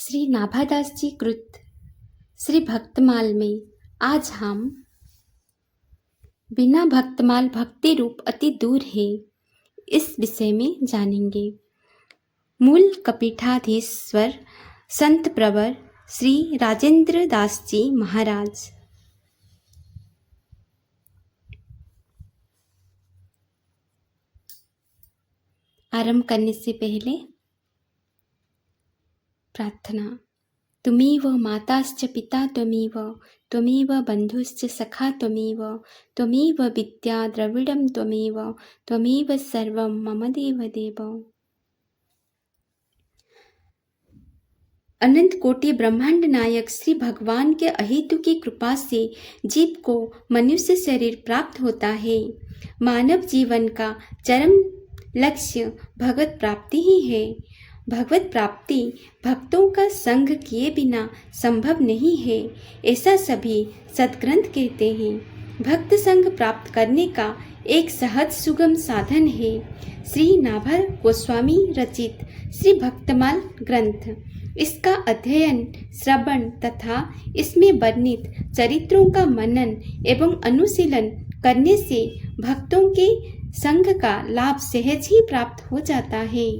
श्री नाभादास जी कृत श्री भक्तमाल में आज हम बिना भक्तमाल भक्ति रूप अति दूर है इस विषय में जानेंगे। मूल कपीठाधीश्वर संत प्रवर श्री राजेंद्र दास जी महाराज। आरंभ करने से पहले प्रार्थना। त्वमेव माताश्च पिता त्वमेव, त्वमेव बन्धुश्च सखा त्वमेव, त्वमेव विद्या द्रविडं त्वमेव, त्वमेव सर्वं मम देव देव। अनंत कोटि ब्रह्मांड नायक श्री भगवान के अहेतु की कृपा से जीव को मनुष्य शरीर प्राप्त होता है। मानव जीवन का चरम लक्ष्य भगवत प्राप्ति ही है। भगवत प्राप्ति भक्तों का संग किए बिना संभव नहीं है, ऐसा सभी सद्ग्रंथ कहते हैं। भक्त संग प्राप्त करने का एक सहज सुगम साधन है श्री नाभा गोस्वामी रचित श्री भक्तमाल ग्रंथ। इसका अध्ययन, श्रवण तथा इसमें वर्णित चरित्रों का मनन एवं अनुशीलन करने से भक्तों के संग का लाभ सहज ही प्राप्त हो जाता है।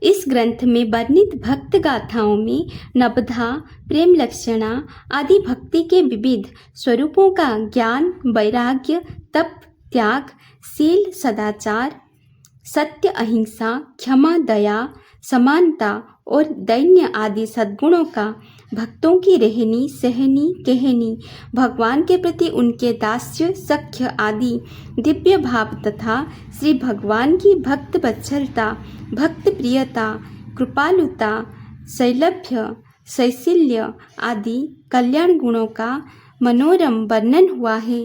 इस ग्रंथ में वर्णित भक्त गाथाओं में नवधा, प्रेम लक्षणा आदि भक्ति के विविध स्वरूपों का ज्ञान, वैराग्य, तप, त्याग, शील, सदाचार, सत्य, अहिंसा, क्षमा, दया, समानता और दैन्य आदि सद्गुणों का, भक्तों की रहनी सहनी कहनी, भगवान के प्रति उनके दास्य सख्य आदि दिव्य भाव तथा श्री भगवान की भक्त वत्सलता, भक्त प्रियता, कृपालुता, शैलभ्य, शैशिल्य आदि कल्याण गुणों का मनोरम वर्णन हुआ है।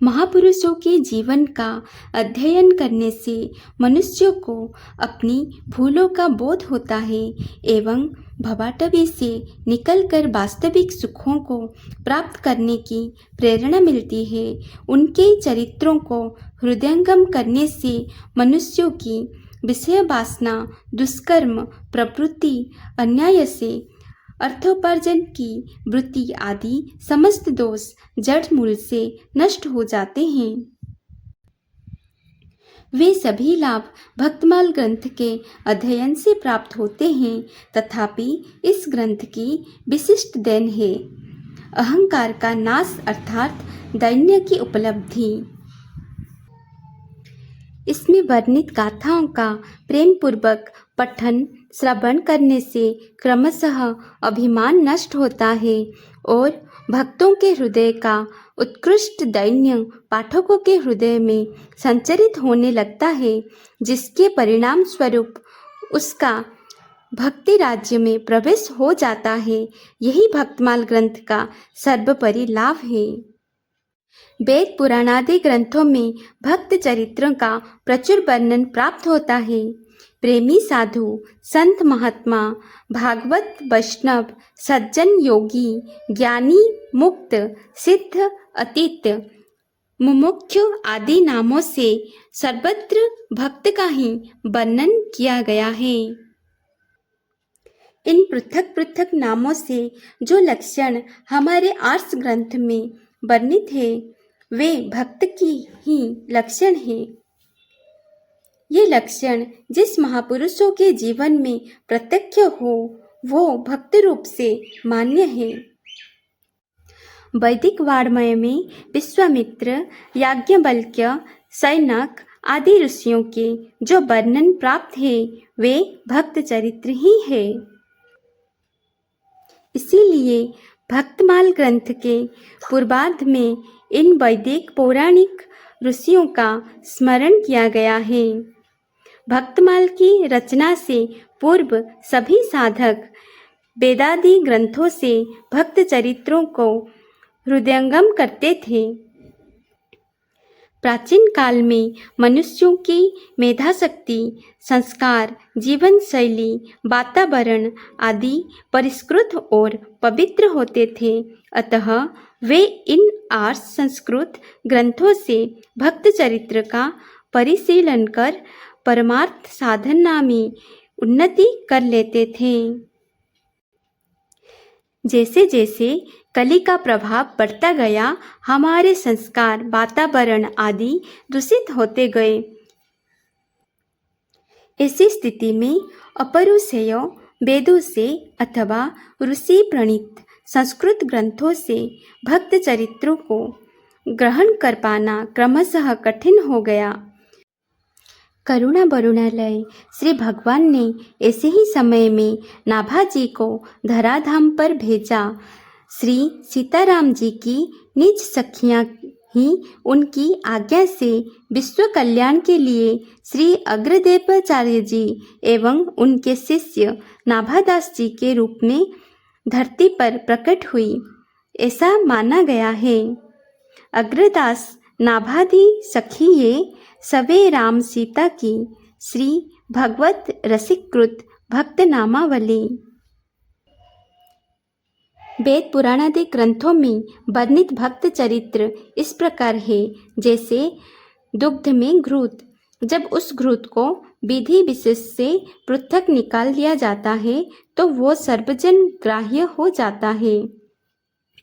महापुरुषों के जीवन का अध्ययन करने से मनुष्यों को अपनी भूलों का बोध होता है एवं भवाटवी से निकलकर वास्तविक सुखों को प्राप्त करने की प्रेरणा मिलती है। उनके चरित्रों को हृदयंगम करने से मनुष्यों की विषय वासना, दुष्कर्म, प्रवृत्ति, अन्याय से अर्थोपार्जन की वृत्ति आदि समस्त दोष जड़ मूल से नष्ट हो जाते हैं। वे सभी लाभ भक्तमाल ग्रंथ के अध्ययन से प्राप्त होते हैं। तथापि इस ग्रंथ की विशिष्ट देन है अहंकार का नाश अर्थात दैन्य की उपलब्धि। इसमें वर्णित गाथाओं का प्रेम पूर्वक पठन श्रवण करने से क्रमशः अभिमान नष्ट होता है और भक्तों के हृदय का उत्कृष्ट दैन्य पाठकों के हृदय में संचरित होने लगता है, जिसके परिणाम स्वरूप उसका भक्ति राज्य में प्रवेश हो जाता है। यही भक्तमाल ग्रंथ का सर्वोपरि लाभ है। वेद पुराणादि ग्रंथों में भक्त चरित्रों का प्रचुर वर्णन प्राप्त होता है। प्रेमी साधु, संत महात्मा, भागवत वैष्णव, सज्जन योगी, ज्ञानी, मुक्त, सिद्ध, अतीत, मुमुक्षु आदि नामों से सर्वत्र भक्त का ही वर्णन किया गया है। इन पृथक पृथक नामों से जो लक्षण हमारे आर्ष ग्रंथ में वर्णित है वे भक्त की ही लक्षण है। ये लक्षण जिस महापुरुषों के जीवन में प्रत्यक्ष हो वो भक्त रूप से मान्य है। वैदिक वाङ्मय में विश्वामित्र, याज्ञवल्क्य, शौनक आदि ऋषियों के जो वर्णन प्राप्त है वे भक्त चरित्र ही है। इसीलिए भक्तमाल ग्रंथ के पूर्वार्ध में इन वैदिक पौराणिक ऋषियों का स्मरण किया गया है। भक्तमाल की रचना से पूर्व सभी साधक वेदादि ग्रंथों से भक्त चरित्रों को हृदयंगम करते थे। प्राचीन काल में मनुष्यों की मेधाशक्ति, संस्कार, जीवन शैली, वातावरण आदि परिष्कृत और पवित्र होते थे। अतः वे इन आर्ष संस्कृत ग्रंथों से भक्त चरित्र का परिशीलन कर परमार्थ साधना में उन्नति कर लेते थे। जैसे जैसे कली का प्रभाव बढ़ता गया, हमारे संस्कार, वातावरण आदि दूषित होते गए। ऐसी स्थिति में अपरुषेय वेदों से अथवा ऋषि प्रणीत संस्कृत ग्रंथों से भक्त चरित्रों को ग्रहण कर पाना क्रमशः कठिन हो गया। करुणा वरुणालय श्री भगवान ने ऐसे ही समय में नाभाजी को धराधाम पर भेजा। श्री सीताराम जी की निज सखियाँ ही उनकी आज्ञा से विश्व कल्याण के लिए श्री अग्रदेवाचार्य जी एवं उनके शिष्य नाभादास जी के रूप में धरती पर प्रकट हुई, ऐसा माना गया है। अग्रदास नाभादि सखी ये सवे राम सीता की श्री भगवत रसिकृत भक्त नामावली। वेद पुराणादि ग्रंथों में वर्णित भक्त चरित्र इस प्रकार है, जैसे दुग्ध में घृत। जब उस घृत को विधि विशेष से पृथक निकाल लिया जाता है तो वो सर्वजन ग्राह्य हो जाता है।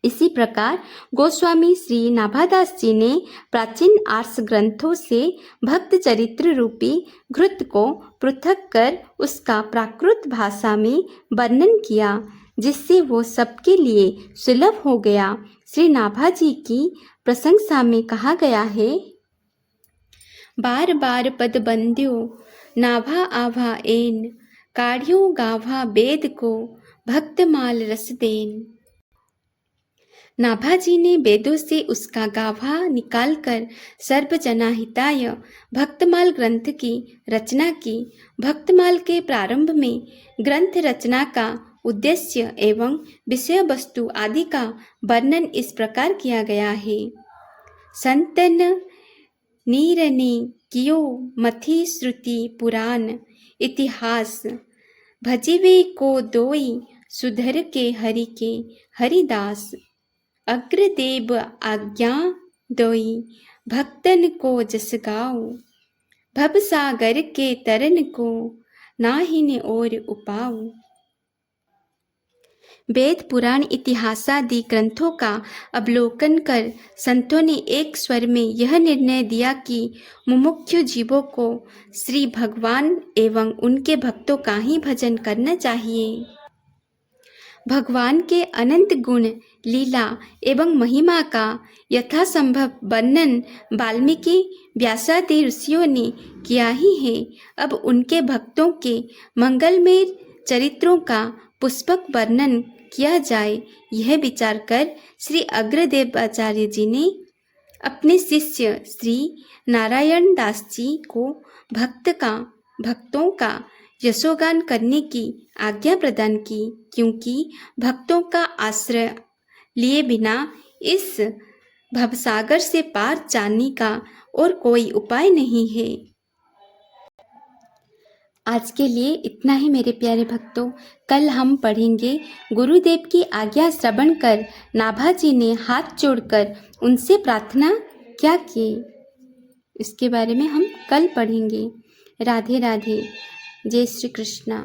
इसी प्रकार गोस्वामी श्री नाभादास जी ने प्राचीन आर्ष ग्रंथों से भक्त चरित्र रूपी घृत को पृथक कर उसका प्राकृत भाषा में वर्णन किया, जिससे वो सबके लिए सुलभ हो गया। श्री नाभाजी की प्रशंसा में कहा गया है, बार बार पद बंद्यो नाभा आभा एन, काढ़्यो गाभा वेद को भक्तमाल रस देन। नाभाजी ने वेदों से उसका गाभा निकालकर सर्वजनाहिताय भक्तमाल ग्रंथ की रचना की। भक्तमाल के प्रारंभ में ग्रंथ रचना का उद्देश्य एवं विषय वस्तु आदि का वर्णन इस प्रकार किया गया है। संतन नीरने कियो मथि श्रुति पुराण इतिहास, भजिवे को दोई सुधर के हरि के हरिदास। अग्रदेव आज्ञा दोई भक्तन को जस गाओ, भवसागर के तरन को नाहिन और उपाओ। वेद पुराण इतिहास आदि ग्रंथों का अवलोकन कर संतों ने एक स्वर में यह निर्णय दिया कि मुमुक्षु जीवों को श्री भगवान एवं उनके भक्तों का ही भजन करना चाहिए। भगवान के अनंत गुण, लीला एवं महिमा का यथासंभव वर्णन वाल्मीकि व्यासादि ऋषियों ने किया ही है। अब उनके भक्तों के मंगलमय चरित्रों का पुष्पक वर्णन किया जाए, यह विचार कर श्री अग्रदेवाचार्य जी ने अपने शिष्य श्री नारायण दास जी को भक्तों का यशोगान करने की आज्ञा प्रदान की, क्योंकि भक्तों का आश्रय लिए बिना इस भवसागर से पार जाने का और कोई उपाय नहीं है। आज के लिए इतना ही मेरे प्यारे भक्तों। कल हम पढ़ेंगे गुरुदेव की आज्ञा श्रवण कर नाभाजी ने हाथ जोड़कर उनसे प्रार्थना क्या की, इसके बारे में हम कल पढ़ेंगे। राधे राधे। जय श्री कृष्णा।